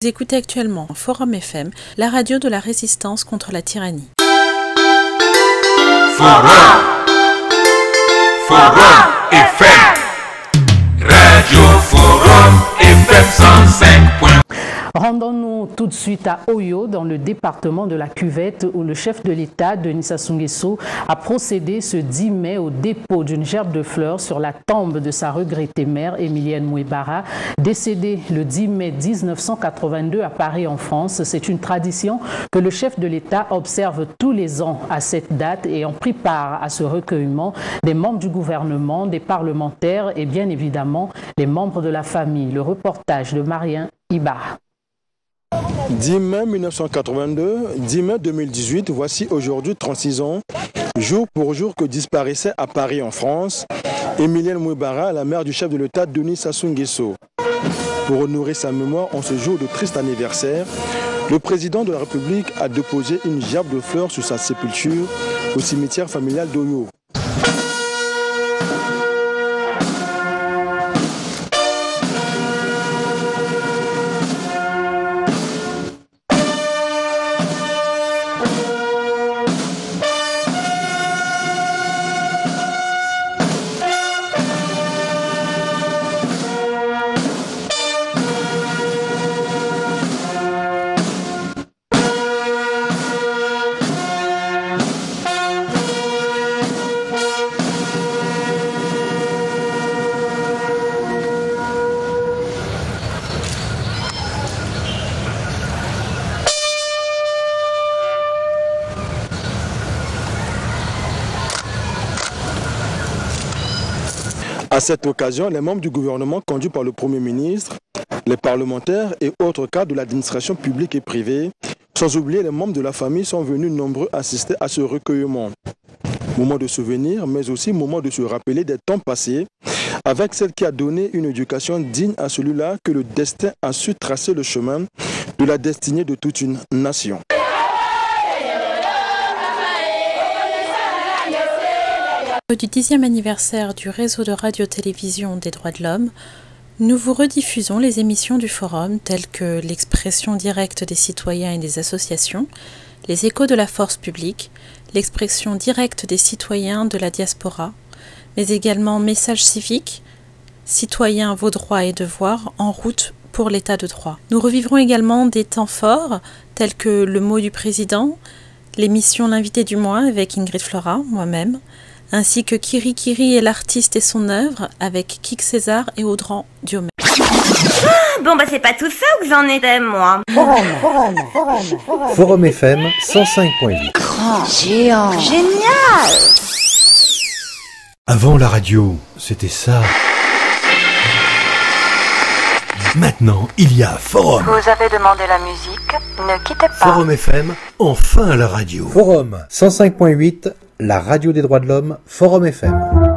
Vous écoutez actuellement Forum FM, la radio de la résistance contre la tyrannie. Forum FM, Radio Forum FM 105. Rendons-nous tout de suite à Oyo, dans le département de la Cuvette, où le chef de l'État, Denis Sassou Nguesso, a procédé ce 10 mai au dépôt d'une gerbe de fleurs sur la tombe de sa regrettée mère, Emilienne Mouebara, décédée le 10 mai 1982 à Paris, en France. C'est une tradition que le chef de l'État observe tous les ans à cette date et ont pris part à ce recueillement des membres du gouvernement, des parlementaires et bien évidemment des membres de la famille. Le reportage de Marien Ibarra. 10 mai 1982, 10 mai 2018, voici aujourd'hui 36 ans, jour pour jour que disparaissait à Paris en France, Emilienne Mouebara, la mère du chef de l'État Denis Sassou Nguesso. Pour honorer sa mémoire en ce jour de triste anniversaire, le président de la République a déposé une gerbe de fleurs sur sa sépulture au cimetière familial d'Oyo. À cette occasion, les membres du gouvernement conduits par le Premier ministre, les parlementaires et autres cadres de l'administration publique et privée, sans oublier les membres de la famille, sont venus nombreux assister à ce recueillement. Moment de souvenir, mais aussi moment de se rappeler des temps passés, avec celle qui a donné une éducation digne à celui-là que le destin a su tracer le chemin de la destinée de toute une nation. Du 10e anniversaire du réseau de radio-télévision des droits de l'homme, nous vous rediffusons les émissions du Forum telles que l'expression directe des citoyens et des associations, les échos de la force publique, l'expression directe des citoyens de la diaspora, mais également messages civiques, citoyens, vos droits et devoirs, en route pour l'état de droit. Nous revivrons également des temps forts tels que le mot du président, l'émission L'invité du mois avec Ingrid Flora, moi-même, ainsi que Kiri Kiri et l'artiste et son œuvre avec Kik César et Audran Diomède. Bon bah c'est pas tout ça que j'en étais moi. Forum FM 105.8. Grand, géant, génial. Avant la radio, c'était ça. Maintenant, il y a Forum. Vous avez demandé la musique, ne quittez pas. Forum FM, enfin la radio. Forum 105.8, la radio des droits de l'homme, Forum FM.